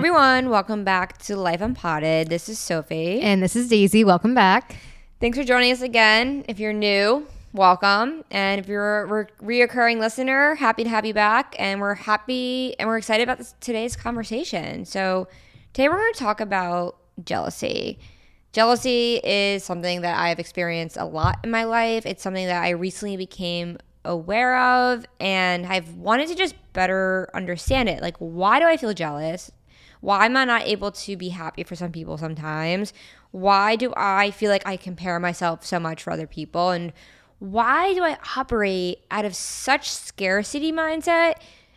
everyone, welcome back to Life Unpotted. This is Sophie. And this is Daisy. Welcome back. Thanks for joining us again. If you're new, welcome. And if you're a reoccurring listener, happy to have you back. And we're happy and we're excited about today's conversation. So today we're going to talk about jealousy. Jealousy is something that I've experienced a lot in my life. It's something that I recently became aware of, and I've wanted to just better understand it. Like, why do I feel jealous? Why am I not able to be happy for some people sometimes? Why do I feel like I compare myself so much for other people? And why do I operate out of such scarcity mindset?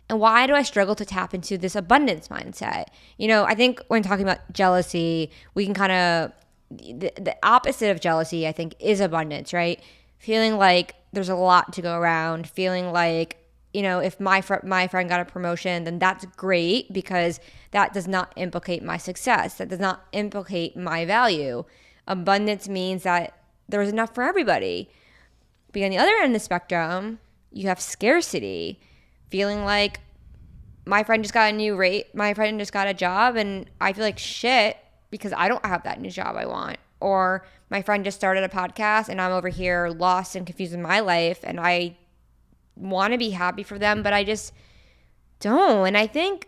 And why do I struggle to tap into this abundance mindset? You know, I think when talking about jealousy, we can kind of, the opposite of jealousy, I think, is abundance, right? Feeling like there's a lot to go around, feeling like, you know, if my friend got a promotion, then that's great because that does not implicate my success. That does not implicate my value. Abundance means that there's enough for everybody. But on the other end of the spectrum, you have scarcity, feeling like my friend just got a job and I feel like shit because I don't have that new job I want. Or my friend just started a podcast and I'm over here lost and confused in my life and I want to be happy for them, but I just don't. And I think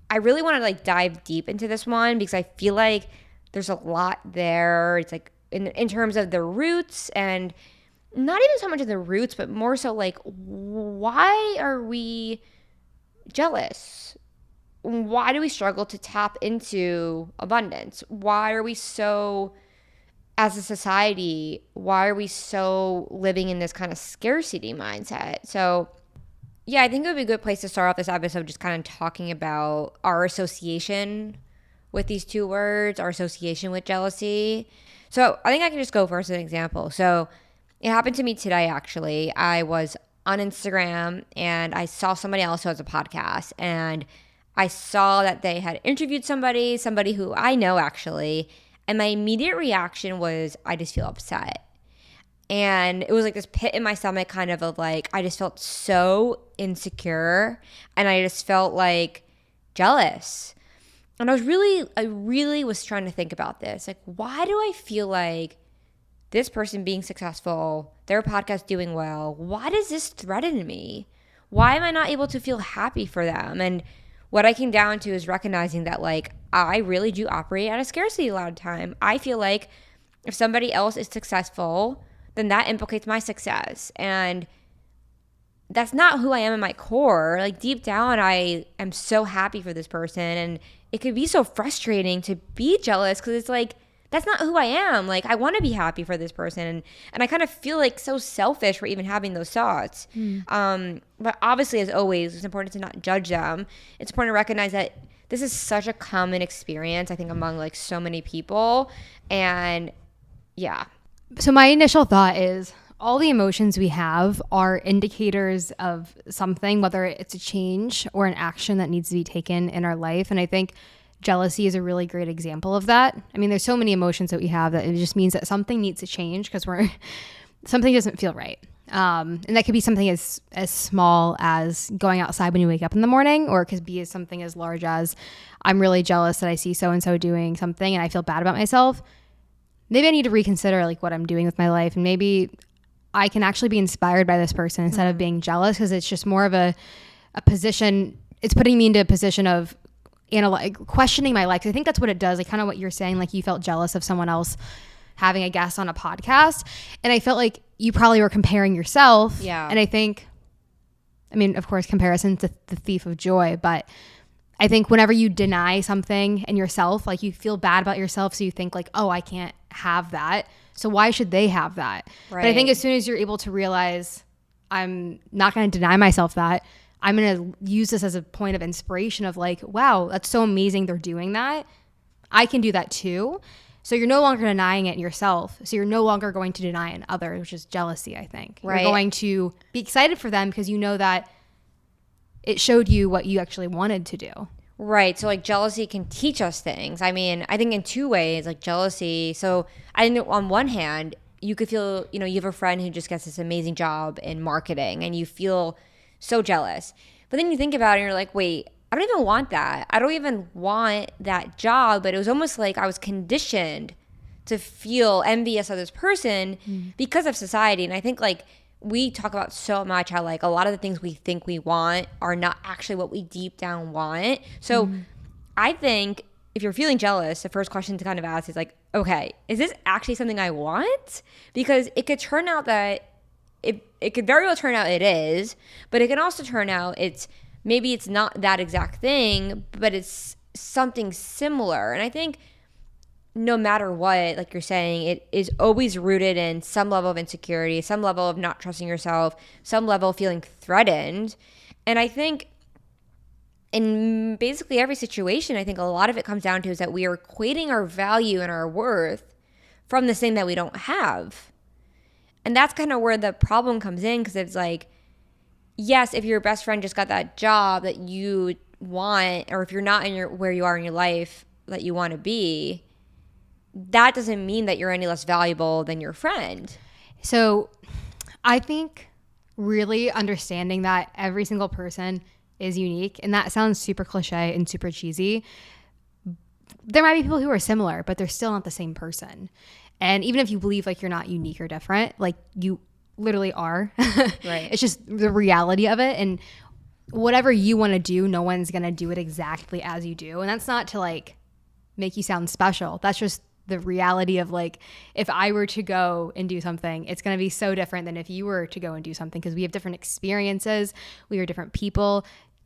I really want to like dive deep into this one because I feel like there's a lot there. It's like in terms of the roots, and not even so much of the roots, but more so like, why are we jealous? Why do we struggle to tap into abundance? Why are we so, as a society, why are we so living in this kind of scarcity mindset? So yeah, I think it would be a good place to start off this episode just kind of talking about our association with these two words, our association with jealousy. So I think I can just go first as an example. So it happened to me today, actually. I was on Instagram and I saw somebody else who has a podcast, and I saw that they had interviewed somebody who I know actually, and my immediate reaction was I just feel upset. And it was like this pit in my stomach kind of like, I just felt so insecure and I just felt like jealous. And I really was trying to think about this. Like, why do I feel like this person being successful, their podcast doing well, why does this threaten me? Why am I not able to feel happy for them? And what I came down to is recognizing that, like, I really do operate out of scarcity a lot of time. I feel like if somebody else is successful, then that implicates my success. And that's not who I am in my core. Like, deep down, I am so happy for this person. And it could be so frustrating to be jealous because it's like, that's not who I am. Like, I want to be happy for this person. And I kind of feel like so selfish for even having those thoughts. But obviously, as always, it's important to not judge them. It's important to recognize that this is such a common experience, I think, among like so many people. And yeah. So my initial thought is all the emotions we have are indicators of something, whether it's a change or an action that needs to be taken in our life. And I think jealousy is a really great example of that. I mean, there's so many emotions that we have that it just means that something needs to change because something doesn't feel right. And that could be something as small as going outside when you wake up in the morning, or it could be something as large as I'm really jealous that I see so-and-so doing something and I feel bad about myself. Maybe I need to reconsider like what I'm doing with my life, and maybe I can actually be inspired by this person instead of being jealous, because it's just more of a position. It's putting me into a position of questioning my life. I think that's what it does. Like kind of what you're saying, like you felt jealous of someone else having a guest on a podcast. And I felt like you probably were comparing yourself. Yeah. And I mean, of course, comparison's the thief of joy, but I think whenever you deny something in yourself, like you feel bad about yourself. So you think like, oh, I can't have that. So why should they have that? Right. But I think as soon as you're able to realize I'm not going to deny myself that, I'm going to use this as a point of inspiration of like, wow, that's so amazing they're doing that. I can do that too. So you're no longer denying it in yourself. So you're no longer going to deny it in others, which is jealousy, I think. Right. You're going to be excited for them because you know that it showed you what you actually wanted to do. Right. So like jealousy can teach us things. I mean, I think in two ways, like jealousy. So I think on one hand, you could feel, you know, you have a friend who just gets this amazing job in marketing and you feel so jealous. But then you think about it and you're like, wait, I don't even want that. I don't even want that job. But it was almost like I was conditioned to feel envious of this person because of society. And I think like we talk about so much how like a lot of the things we think we want are not actually what we deep down want. So I think if you're feeling jealous, the first question to kind of ask is like, okay, is this actually something I want? Because it could turn out that it could very well turn out it is, but it can also turn out maybe it's not that exact thing, but it's something similar. And I think no matter what, like you're saying, it is always rooted in some level of insecurity, some level of not trusting yourself, some level of feeling threatened. And I think in basically every situation, I think a lot of it comes down to is that we are equating our value and our worth from this thing that we don't have. And that's kind of where the problem comes in, because it's like, yes, if your best friend just got that job that you want, or if you're not where you are in your life that you want to be, that doesn't mean that you're any less valuable than your friend. So I think really understanding that every single person is unique, and that sounds super cliche and super cheesy. There might be people who are similar, but they're still not the same person. And even if you believe like you're not unique or different, like you literally are. Right. It's just the reality of it. And whatever you want to do, no one's going to do it exactly as you do. And that's not to like make you sound special. That's just the reality of like, if I were to go and do something, it's going to be so different than if you were to go and do something, because we have different experiences. We are different people.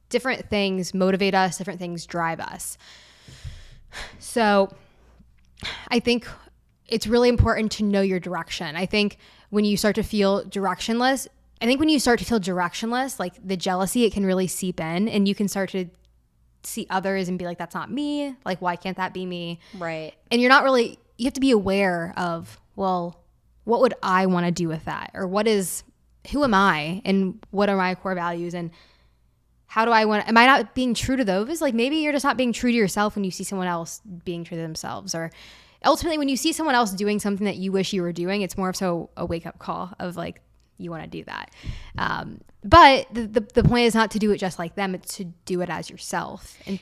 Different things motivate us. Different things drive us. So I think it's really important to know your direction. I think when you start to feel directionless, like the jealousy, it can really seep in, and you can start to see others and be like, that's not me. Like, why can't that be me? Right. And you have to be aware of, well, what would I want to do with that? Or who am I? And what are my core values? And am I not being true to those? Like, maybe you're just not being true to yourself when you see someone else being true to themselves. Or ultimately, when you see someone else doing something that you wish you were doing, it's more of so a wake-up call of like, you want to do that. But the point is not to do it just like them. It's to do it as yourself. And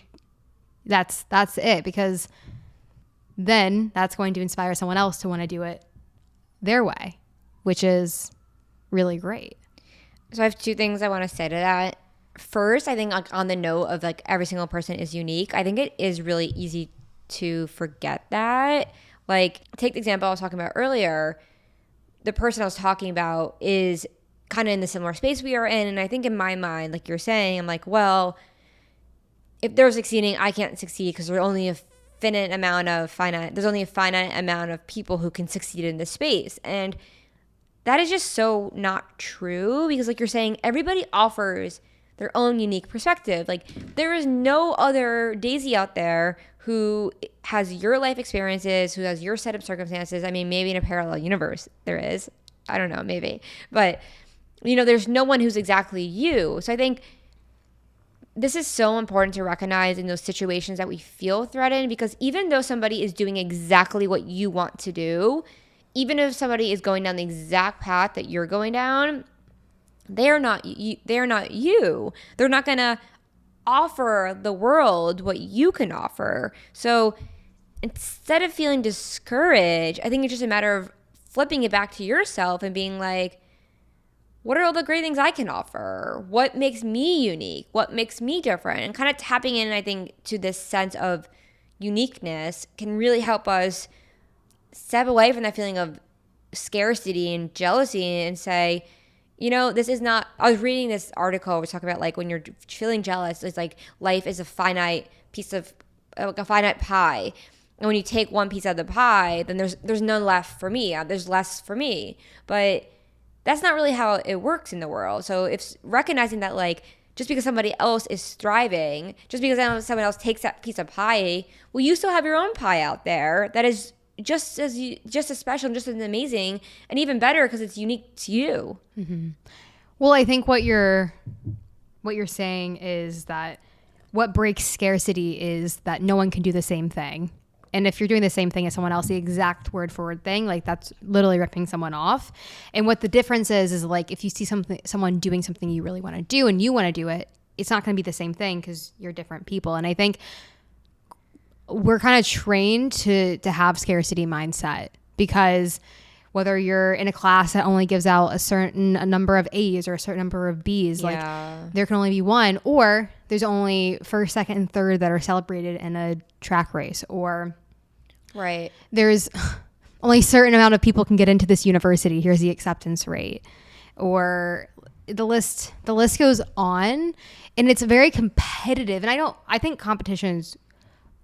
that's it, because then that's going to inspire someone else to want to do it their way, which is really great. So I have two things I want to say to that. First, I think like on the note of like every single person is unique, I think it is really easy to forget that. Like, take the example I was talking about earlier. The person I was talking about is kind of in the similar space we are in. And I think in my mind, like you're saying, I'm like, well, if they're succeeding, I can't succeed because there's only a finite amount of people who can succeed in this space. And that is just so not true, because like you're saying, everybody offers their own unique perspective. Like, there is no other Daisy out there who has your life experiences, who has your set of circumstances. I mean, maybe in a parallel universe there is. I don't know, maybe. But, there's no one who's exactly you. So I think this is so important to recognize in those situations that we feel threatened, because even though somebody is doing exactly what you want to do, even if somebody is going down the exact path that you're going down, they're not you. They're not going to offer the world what you can offer. So instead of feeling discouraged, I think it's just a matter of flipping it back to yourself and being like, what are all the great things I can offer? What makes me unique? What makes me different? And kind of tapping in, I think, to this sense of uniqueness can really help us step away from that feeling of scarcity and jealousy and say, this is not, I was reading this article, which talking about like when you're feeling jealous, it's like life is a finite piece of, like a finite pie. And when you take one piece out of the pie, then there's none left for me. There's less for me. But that's not really how it works in the world. So if recognizing that, like, just because somebody else is thriving, just because someone else takes that piece of pie, well, you still have your own pie out there that is just as special and just as amazing, and even better because it's unique to you. Mm-hmm. Well, I think what you're saying is that what breaks scarcity is that no one can do the same thing. And if you're doing the same thing as someone else, the exact word for word thing, like that's literally ripping someone off. And what the difference is like if you see someone doing something you really want to do and you want to do it, it's not going to be the same thing because you're different people. And I think we're kind of trained to have scarcity mindset, because whether you're in a class that only gives out a number of A's or a certain number of B's, like there can only be one, or there's only first, second, and third that are celebrated in a track race, or there's only a certain amount of people can get into this university. Here's the acceptance rate, or the list goes on, and it's very competitive. And I think competition's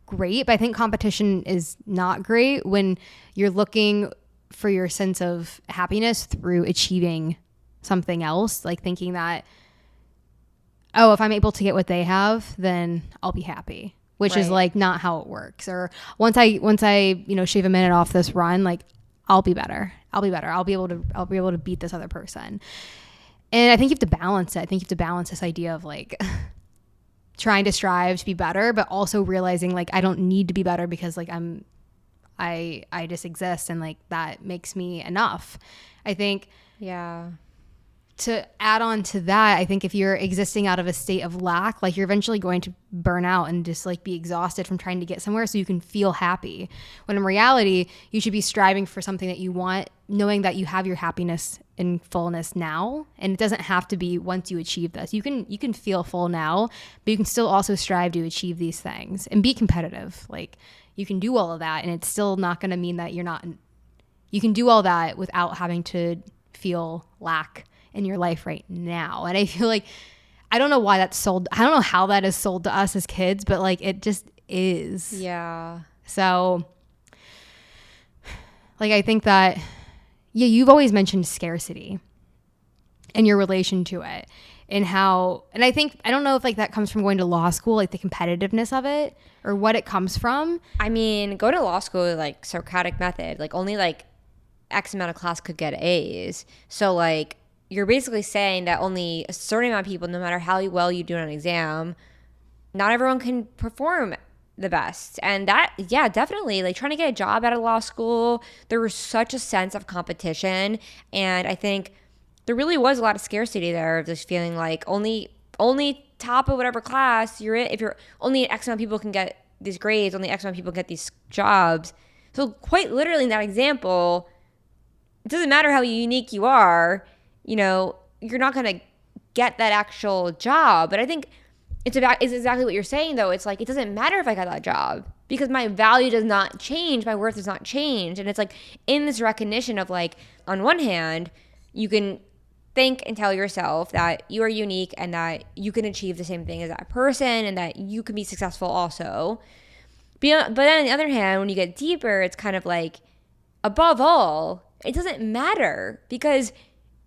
great, but I think competition is not great when you're looking for your sense of happiness through achieving something else, like thinking that, oh, if I'm able to get what they have, then I'll be happy, which is like not how it works. Or once I shave a minute off this run, like I'll be better. I'll be able to beat this other person. And I think you have to balance it. I think you have to balance this idea of like trying to strive to be better, but also realizing like I don't need to be better because like I just exist, and like that makes me enough. I think to add on to that, I think if you're existing out of a state of lack, like you're eventually going to burn out and just like be exhausted from trying to get somewhere so you can feel happy. When in reality, you should be striving for something that you want, knowing that you have your happiness in fullness now. And it doesn't have to be once you achieve this. You can feel full now, but you can still also strive to achieve these things and be competitive. Like you can do all of that, and it's still not going to mean that you can do all that without having to feel lack in your life right now. And I feel like, I don't know why that's sold. I don't know how that is sold to us as kids, but like it just is. Yeah. So like, I think that, you've always mentioned scarcity and your relation to it, and how, and I don't know if like that comes from going to law school, like the competitiveness of it, or what it comes from. I mean, go to law school, like Socratic method, like only like X amount of class could get A's. So like, you're basically saying that only a certain amount of people, no matter how well you do on an exam, not everyone can perform the best. And that, definitely, like trying to get a job out of law school, there was such a sense of competition. And I think there really was a lot of scarcity there, of just feeling like only top of whatever class you're in, if you're only X amount of people can get these grades, only X amount of people get these jobs. So quite literally in that example, it doesn't matter how unique you are, you're not going to get that actual job. But I think it's exactly what you're saying, though. It's like, it doesn't matter if I got that job because my value does not change. My worth does not change. And it's like in this recognition of like, on one hand, you can think and tell yourself that you are unique and that you can achieve the same thing as that person and that you can be successful also. But then on the other hand, when you get deeper, it's kind of like, above all, it doesn't matter because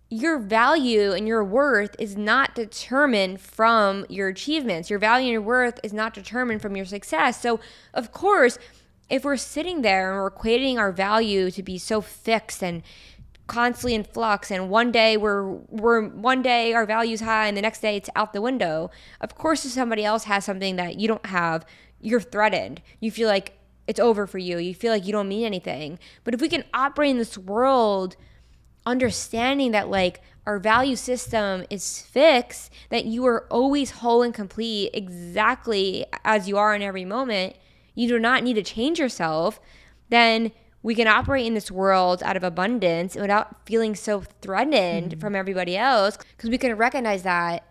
your value and your worth is not determined from your achievements. Your value and your worth is not determined from your success. So, of course, if we're sitting there and we're equating our value to be so fixed and constantly in flux, and one day one day our value's high and the next day it's out the window, of course, if somebody else has something that you don't have, you're threatened. You feel like it's over for you. You feel like you don't mean anything. But if we can operate in this world understanding that like our value system is fixed, that you are always whole and complete exactly as you are in every moment, you do not need to change yourself, then we can operate in this world out of abundance without feeling so threatened from everybody else, because we can recognize that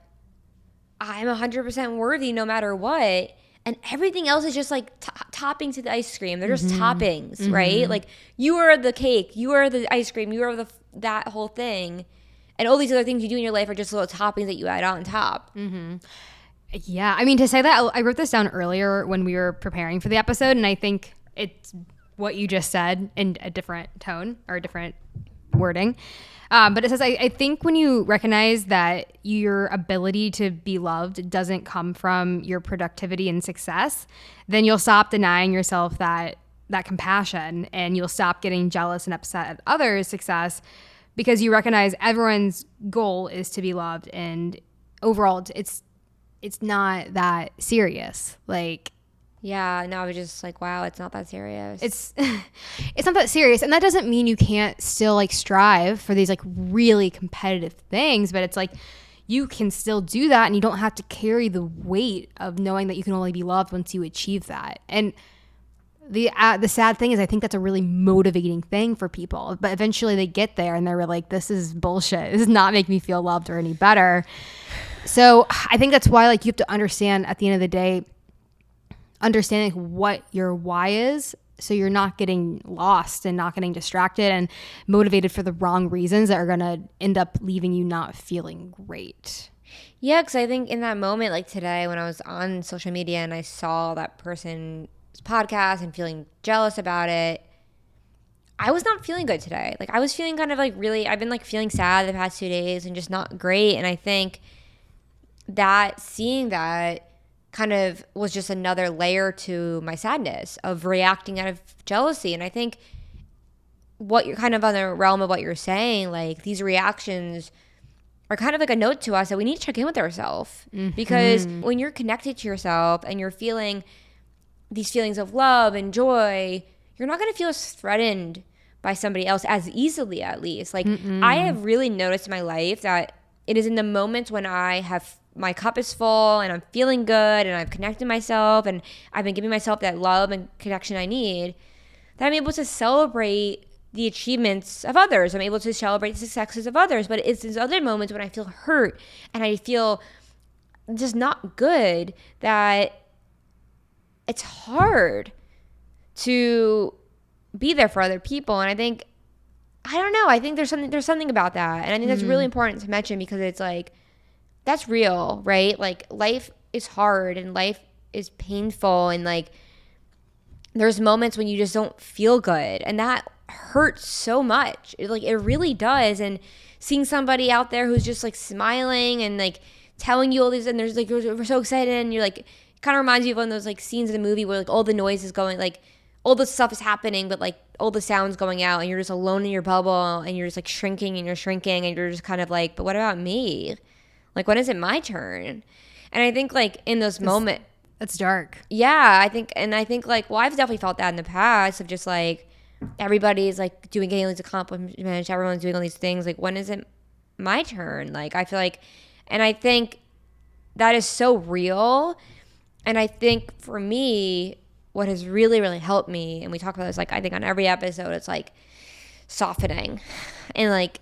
I'm 100% worthy no matter what. And everything else is just like toppings to the ice cream. They're just toppings, right? Like you are the cake, you are the ice cream, you are that whole thing. And all these other things you do in your life are just little toppings that you add on top. Yeah. I mean, to say that, I wrote this down earlier when we were preparing for the episode, and I think it's what you just said in a different tone or a different wording. But it says, I think when you recognize that your ability to be loved doesn't come from your productivity and success, then you'll stop denying yourself that compassion, and you'll stop getting jealous and upset at others' success, because you recognize everyone's goal is to be loved, and overall it's not that serious. Like, yeah, no, I was just like, wow, it's not that serious. It's not that serious. And that doesn't mean you can't still like strive for these like really competitive things, but it's like you can still do that, and you don't have to carry the weight of knowing that you can only be loved once you achieve that. And the sad thing is, I think that's a really motivating thing for people, but eventually they get there and they're like, this is bullshit. This does not make me feel loved or any better. So I think that's why, like, you have to understand at the end of the day, understanding what your why is, so you're not getting lost and not getting distracted and motivated for the wrong reasons that are going to end up leaving you not feeling great. Yeah, because I think in that moment, like today, when I was on social media and I saw that person's podcast and feeling jealous about it, I was not feeling good today. Like, I was feeling kind of like really, I've been like feeling sad the past 2 days and just not great. And I think that seeing that kind of was just another layer to my sadness of reacting out of jealousy. And I think what you're kind of on the realm of what you're saying, like these reactions are kind of like a note to us that we need to check in with ourselves. Because when you're connected to yourself and you're feeling these feelings of love and joy, you're not going to feel as threatened by somebody else as easily, at least. Like, I have really noticed in my life that it is in the moments when I have, my cup is full and I'm feeling good and I've connected myself and I've been giving myself that love and connection I need, that I'm able to celebrate the achievements of others. I'm able to celebrate the successes of others. But it's these other moments when I feel hurt and I feel just not good that it's hard to be there for other people. And I think, I don't know, I think there's something about that. And I think that's really important to mention, because it's like, that's real, right? Like, life is hard and life is painful, and like there's moments when you just don't feel good, and that hurts so much. It really does. And seeing somebody out there who's just like smiling and like telling you all these, and there's like, we're so excited, and you're like, it kind of reminds you of one of those like scenes in the movie where like all the noise is going, like all the stuff is happening, but like all the sounds going out, and you're just alone in your bubble, and you're just like shrinking and you're just kind of like, but what about me? Like, when is it my turn? And I think like in those moments, That's dark. yeah, I think like, well, I've definitely felt that in the past of just like, everybody's like getting all these accomplishments, everyone's doing all these things. Like, when is it my turn? Like, I feel like, and I think that is so real. And I think for me, what has really, really helped me, and we talk about this, like, I think on every episode, it's like softening and like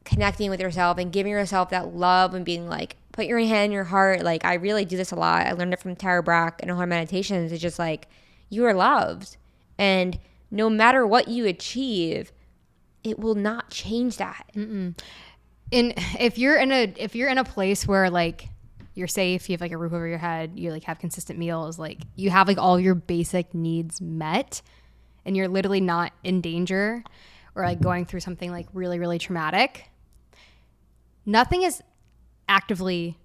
connecting with yourself and giving yourself that love and being like, put your hand in your heart. Like, I really do this a lot. I learned it from Tara Brach and all her meditations. It's just like, you are loved. And no matter what you achieve, it will not change that. And if you're in a place where like you're safe, you have like a roof over your head, you like have consistent meals, like you have like all your basic needs met, and you're literally not in danger or like going through something like really, really traumatic, nothing is actively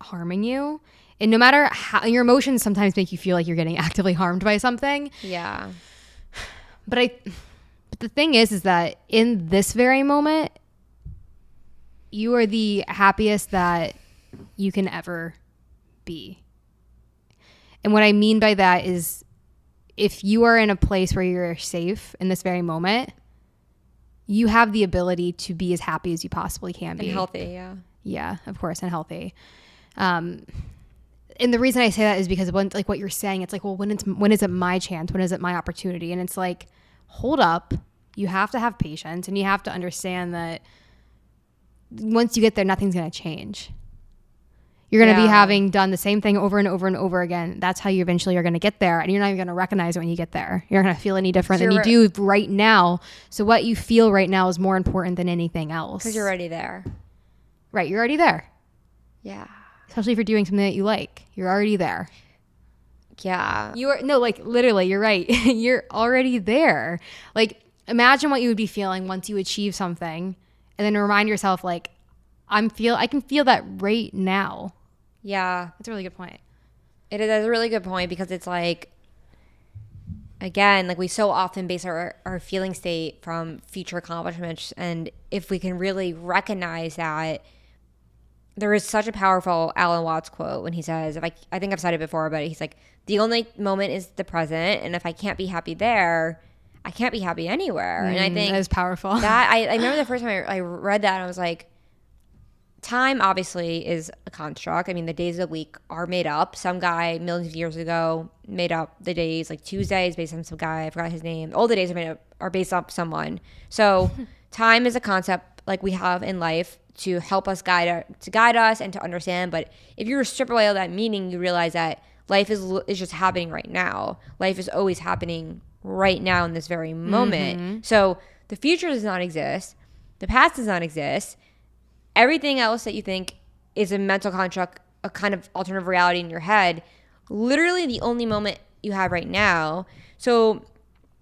harming you. And no matter how, your emotions sometimes make you feel like you're getting actively harmed by something. Yeah. But the thing is that in this very moment, you are the happiest that you can ever be. And what I mean by that is, if you are in a place where you're safe in this very moment, you have the ability to be as happy as you possibly can be. And healthy, yeah. Yeah, of course, and healthy. And the reason I say that is because when, like what you're saying, it's like, well, when is it my chance? When is it my opportunity? And it's like, hold up. You have to have patience, and you have to understand that once you get there, nothing's going to change. You're going to be having done the same thing over and over and over again. That's how you eventually are going to get there. And you're not even going to recognize it when you get there. You're not going to feel any different than you do right now. So what you feel right now is more important than anything else. Because you're already there. Right. You're already there. Yeah. Especially if you're doing something that you like. You're already there. Yeah. Literally, you're right. You're already there. Like, imagine what you would be feeling once you achieve something, and then remind yourself, like, I can feel that right now. Yeah. That's a really good point. It is a really good point, because it's like, again, like we so often base our feeling state from future accomplishments. And if we can really recognize that, there is such a powerful Alan Watts quote when he says, I think I've said it before, but he's like, the only moment is the present. And if I can't be happy there, I can't be happy anywhere. And I think that is powerful. That I remember the first time I read that, and I was like, time obviously is a construct. I mean, the days of the week are made up. Some guy millions of years ago made up the days, like Tuesdays based on some guy, I forgot his name. All the days are made up, are based off someone. So time is a concept like we have in life to help us guide us and to understand. But if you strip away all that meaning, you realize that life is just happening right now. Life is always happening right now in this very moment. So the future does not exist. The past does not exist. Everything else that you think is a mental construct, a kind of alternative reality in your head, literally the only moment you have right now. So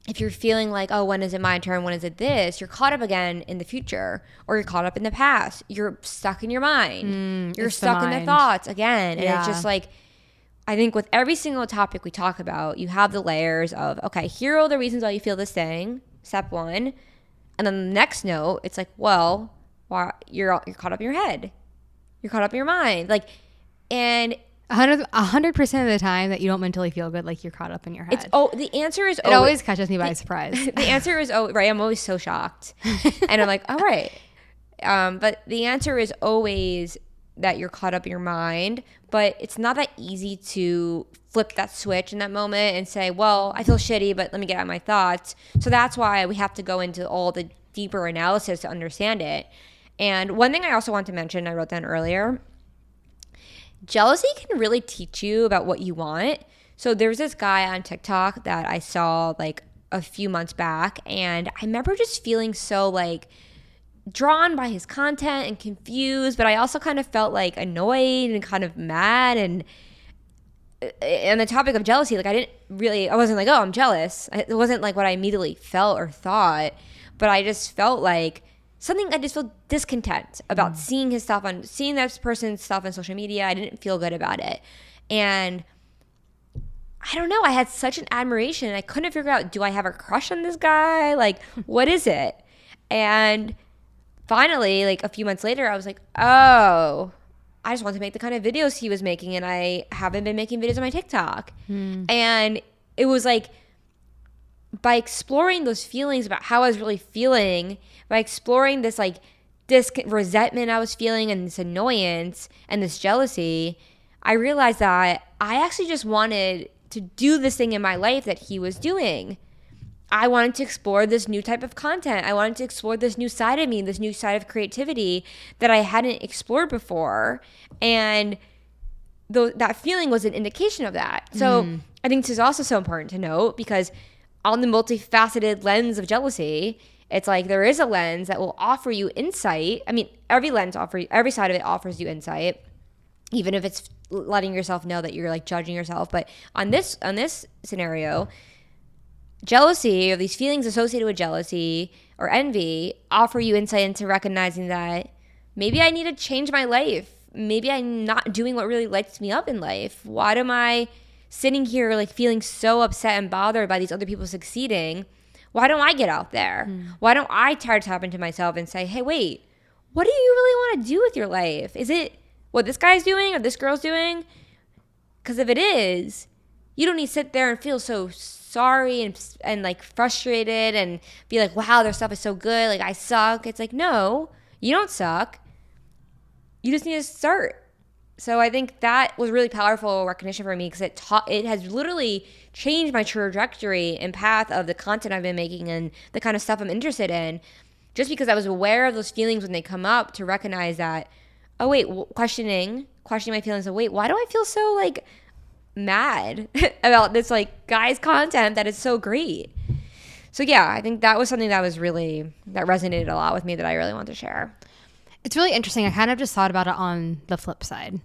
if you're feeling like, oh, when is it my turn? When is it this? You're caught up again in the future, or you're caught up in the past. You're stuck in your mind. You're stuck in the thoughts again. And it's just like, I think with every single topic we talk about, you have the layers of, okay, here are all the reasons why you feel this thing, step one. And then the next note, it's like, well, why you're caught up in your head. You're caught up in your mind. Like, and 100% of the time that you don't mentally feel good, like you're caught up in your head. The answer is, it always catches me by surprise. The answer is, right. I'm always so shocked. And I'm like, all right. But the answer is always that you're caught up in your mind, but it's not that easy to flip that switch in that moment and say, well, I feel shitty, but let me get out my thoughts. So that's why we have to go into all the deeper analysis to understand it. And one thing I also want to mention, I wrote down earlier, jealousy can really teach you about what you want. So there's this guy on TikTok that I saw like a few months back, and I remember just feeling so like drawn by his content and confused, but I also kind of felt like annoyed and kind of mad. And the topic of jealousy, like I wasn't like, oh, I'm jealous. It wasn't like what I immediately felt or thought, but I just felt like I just feel discontent about seeing that person's stuff on social media. I didn't feel good about it. And I don't know, I had such an admiration. I couldn't figure out, do I have a crush on this guy? Like, what is it? And finally, like a few months later, I was like, oh, I just want to make the kind of videos he was making, and I haven't been making videos on my TikTok. And it was like, by exploring those feelings about how I was really feeling, by exploring this like resentment I was feeling and this annoyance and this jealousy, I realized that I actually just wanted to do this thing in my life that he was doing. I wanted to explore this new type of content. I wanted to explore this new side of me, this new side of creativity that I hadn't explored before. And that feeling was an indication of that. So I think this is also so important to note, because on the multifaceted lens of jealousy, it's like there is a lens that will offer you insight. I mean, every side of it offers you insight, even if it's letting yourself know that you're like judging yourself. But on this scenario, jealousy, or these feelings associated with jealousy or envy, offer you insight into recognizing that maybe I need to change my life. Maybe I'm not doing what really lights me up in life. Why am I sitting here like feeling so upset and bothered by these other people succeeding? Why don't I get out there? Why don't I try to tap into myself and say, hey, wait, what do you really want to do with your life? Is it what this guy's doing or this girl's doing? Because if it is, you don't need to sit there and feel so sorry and like frustrated and be like, wow, their stuff is so good, like I suck. It's like, no, you don't suck. You just need to start. So I think that was really powerful recognition for me, because it has literally changed my trajectory and path of the content I've been making and the kind of stuff I'm interested in, just because I was aware of those feelings when they come up, to recognize that, oh wait, questioning my feelings of, wait, why do I feel so like mad about this like guy's content that is so great? So yeah, I think that was something that resonated a lot with me, that I really want to share. It's really interesting. I kind of just thought about it on the flip side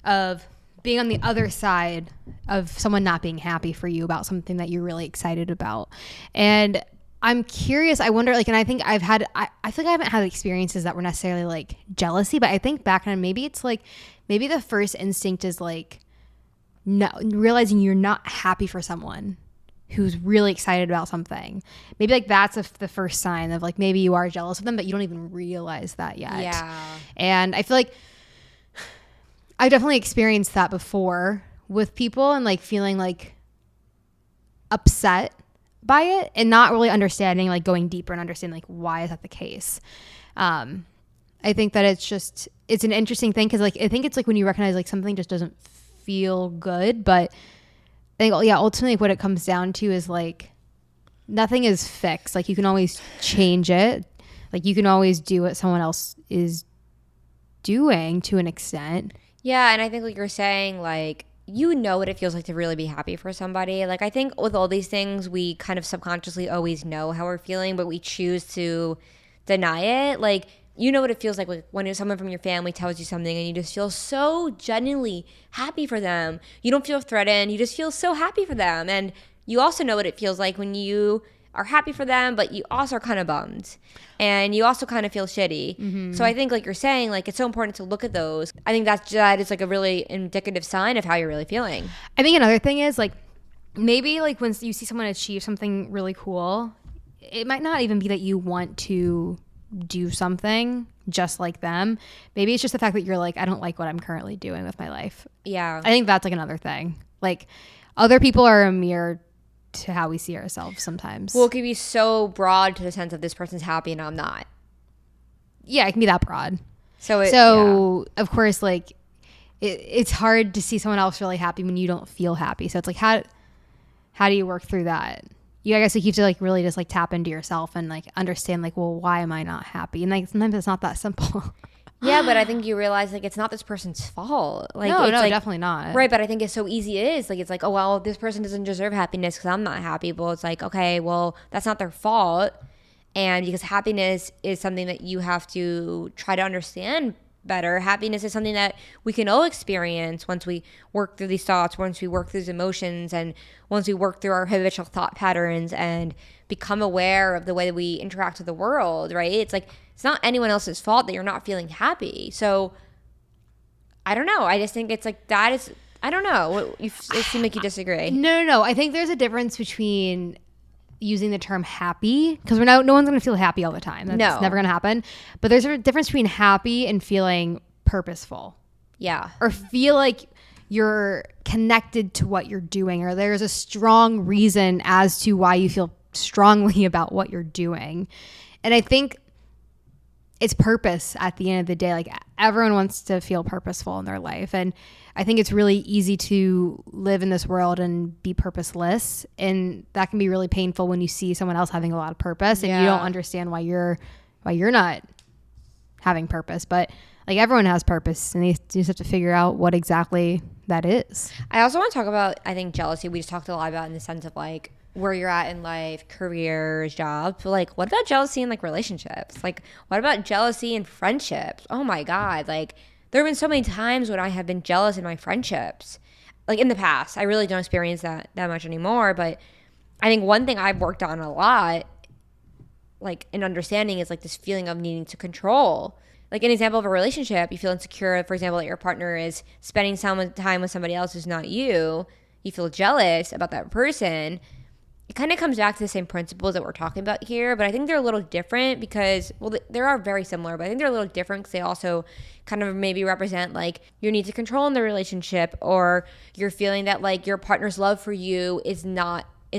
of being on the other side of someone not being happy for you about something that you're really excited about. And I'm curious, I wonder, like, and I think I feel like I haven't had experiences that were necessarily like jealousy, but I think back on maybe it's like, maybe the first instinct is like, no, realizing you're not happy for someone who's really excited about something. Maybe like that's the first sign of like, maybe you are jealous of them, but you don't even realize that yet. Yeah. And I feel like I've definitely experienced that before with people, and like feeling like upset by it and not really understanding, like going deeper and understanding like, why is that the case? I think that it's an interesting thing because like I think it's like when you recognize like something just doesn't feel good, but I think ultimately what it comes down to is like nothing is fixed. Like you can always change it. Like you can always do what someone else is doing to an extent. Yeah, and I think like you're saying, like, you know what it feels like to really be happy for somebody. Like I think with all these things, we kind of subconsciously always know how we're feeling, but we choose to deny it. Like you know what it feels like when someone from your family tells you something and you just feel so genuinely happy for them. You don't feel threatened. You just feel so happy for them. And you also know what it feels like when you are happy for them, but you also are kind of bummed and you also kind of feel shitty. Mm-hmm. So I think like you're saying, like it's so important to look at those. I think that is like a really indicative sign of how you're really feeling. I think another thing is like maybe like when you see someone achieve something really cool, it might not even be that you want to do something just like them. Maybe it's just the fact that you're like, I don't like what I'm currently doing with my life. Yeah. I think that's like another thing. Like other people are a mirror to how we see ourselves sometimes. Well, it could be so broad to the sense of this person's happy and I'm not. Yeah, it can be that broad. So of course, like it's hard to see someone else really happy when you don't feel happy. So it's like, how do you work through that? I guess like you have to like really just like tap into yourself and like understand like, well, why am I not happy? And like sometimes it's not that simple. Yeah, but I think you realize like it's not this person's fault. Like no, it's like, definitely not. Right, but I think it's so easy it is. Like it's like, oh well, this person doesn't deserve happiness because I'm not happy. But it's like, okay, well that's not their fault, and because happiness is something that you have to try to understand better. Happiness is something that we can all experience once we work through these thoughts, once we work through these emotions, and once we work through our habitual thought patterns and become aware of the way that we interact with the world, right? It's like, it's not anyone else's fault that you're not feeling happy. So I don't know. I just think it's like, that is, I don't know. It seems like you disagree. No. I think there's a difference between using the term happy, because no one's going to feel happy all the time. That's never going to happen. But there's a difference between happy and feeling purposeful. Yeah. Or feel like you're connected to what you're doing, or there's a strong reason as to why you feel strongly about what you're doing. And I think it's purpose at the end of the day. Like everyone wants to feel purposeful in their life. And I think it's really easy to live in this world and be purposeless. And that can be really painful when you see someone else having a lot of purpose and you don't understand why you're not having purpose. But like everyone has purpose and they just have to figure out what exactly that is. I also want to talk about, I think, jealousy. We just talked a lot about in the sense of like where you're at in life, careers, jobs. But like, what about jealousy in like relationships? Like, what about jealousy in friendships? Oh my God. Like, there have been so many times when I have been jealous in my friendships. Like in the past, I really don't experience that much anymore. But I think one thing I've worked on a lot, like in understanding, is like this feeling of needing to control. Like an example of a relationship, you feel insecure, for example, that your partner is spending time with somebody else who's not you. You feel jealous about that person. It kind of comes back to the same principles that we're talking about here, but I think they're a little different because, well, they are very similar, but I think they're a little different because they also kind of maybe represent like your need to control in the relationship, or you're feeling that like your partner's love for you is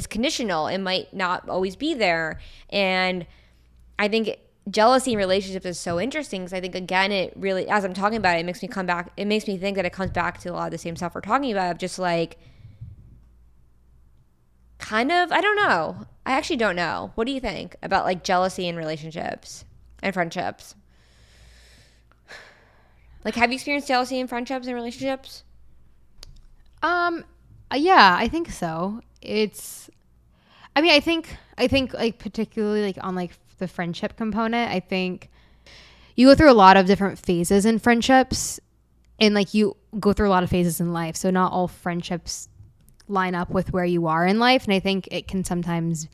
conditional. It might not always be there. And I think jealousy in relationships is so interesting because I think, again, it really, as I'm talking about it, it makes me think that it comes back to a lot of the same stuff we're talking about, just like, kind of, I don't know. I actually don't know. What do you think about like jealousy in relationships and friendships? Like, have you experienced jealousy in friendships and relationships? Yeah, I think so. I think like particularly like on like the friendship component, I think you go through a lot of different phases in friendships, and like you go through a lot of phases in life. So not all friendships line up with where you are in life. And I think it can sometimes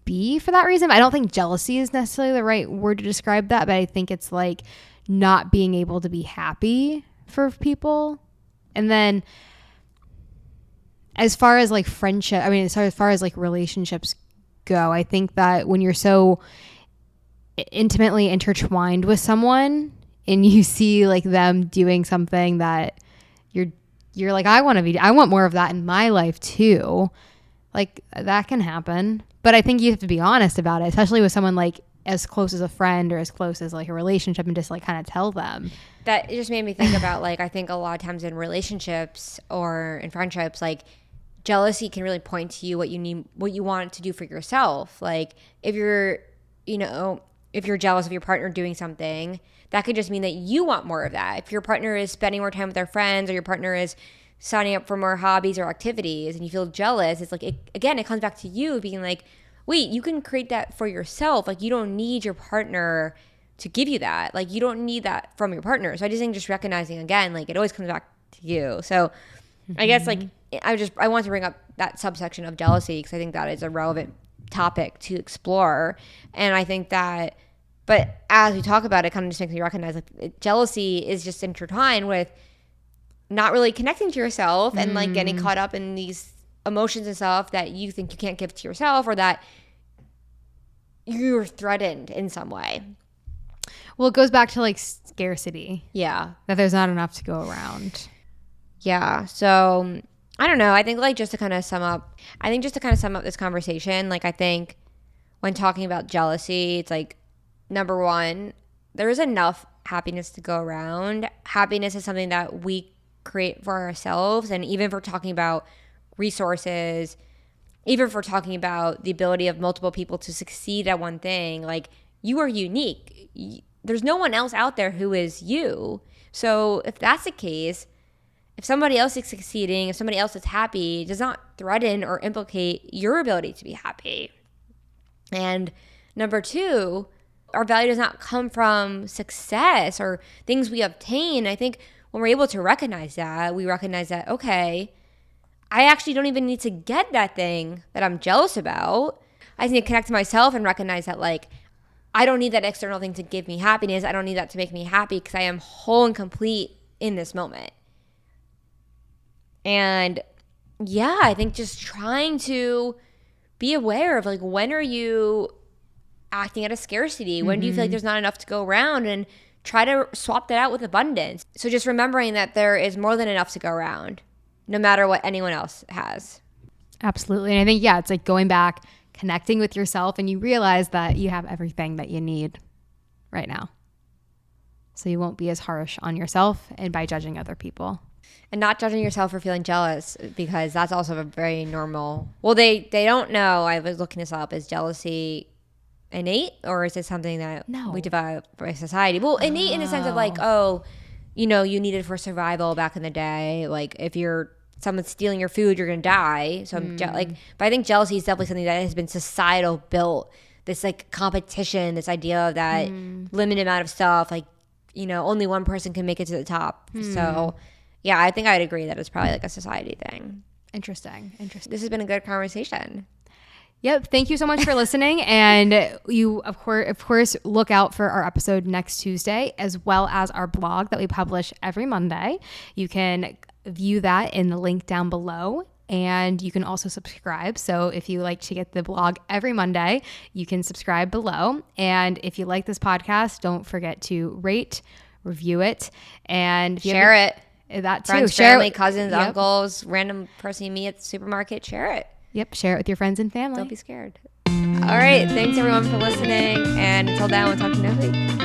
be for that reason. I don't think jealousy is necessarily the right word to describe that, but I think it's like not being able to be happy for people. And then as far as like friendship, I mean, as far as like relationships go, I think that when you're so intimately intertwined with someone and you see like them doing something that you're like, I want more of that in my life too. Like that can happen. But I think you have to be honest about it, especially with someone like as close as a friend or as close as like a relationship and just like kind of tell them. That it just made me think about like, I think a lot of times in relationships or in friendships, like jealousy can really point to you what you need, what you want to do for yourself. Like if you're, if you're jealous of your partner doing something, that could just mean that you want more of that. If your partner is spending more time with their friends or your partner is signing up for more hobbies or activities and you feel jealous, it's like, it comes back to you being like, wait, you can create that for yourself. Like you don't need your partner to give you that. Like you don't need that from your partner. So I just think just recognizing again, like it always comes back to you. So I guess like I want to bring up that subsection of jealousy because I think that is a relevant topic to explore. And I think that, but as we talk about it, kind of just makes me recognize like jealousy is just intertwined with not really connecting to yourself and like getting caught up in these emotions and stuff that you think you can't give to yourself or that you're threatened in some way. Well, it goes back to like scarcity. Yeah. That there's not enough to go around. Yeah. So I don't know. I think like just to kind of sum up this conversation, like I think when talking about jealousy, it's like number one, there is enough happiness to go around. Happiness is something that we create for ourselves. And even for talking about resources, even for talking about the ability of multiple people to succeed at one thing, like you are unique. There's no one else out there who is you. So if that's the case, if somebody else is succeeding, if somebody else is happy, it does not threaten or implicate your ability to be happy. And number two, our value does not come from success or things we obtain. I think when we're able to recognize that, we recognize that, okay, I actually don't even need to get that thing that I'm jealous about. I just need to connect to myself and recognize that, like, I don't need that external thing to give me happiness. I don't need that to make me happy because I am whole and complete in this moment. And yeah, I think just trying to be aware of like, when are you acting at a scarcity? When do you feel like there's not enough to go around? And try to swap that out with abundance. So just remembering that there is more than enough to go around, no matter what anyone else has. Absolutely. And I think, yeah, it's like going back, connecting with yourself, and you realize that you have everything that you need right now. So you won't be as harsh on yourself and by judging other people. And not judging yourself for feeling jealous, because that's also a very normal. Well, they don't know. I was looking this up. Is jealousy innate, or is it something that we develop by society? Well, innate in the sense of like, you need it for survival back in the day. Like if someone's stealing your food, you're gonna die. So but I think jealousy is definitely something that has been societal built. This like competition, this idea of that limited amount of stuff, like only one person can make it to the top. So yeah, I think I'd agree that it's probably like a society thing. Interesting. This has been a good conversation. Yep. Thank you so much for listening. And you, of course, look out for our episode next Tuesday, as well as our blog that we publish every Monday. You can view that in the link down below. And you can also subscribe. So if you like to get the blog every Monday, you can subscribe below. And if you like this podcast, don't forget to rate, review it, and share it. That too. Friends, family, cousins, uncles, random person you meet at the supermarket, share it. Yep, share it with your friends and family. Don't be scared. All right, thanks everyone for listening, and until then, we'll talk to you next week.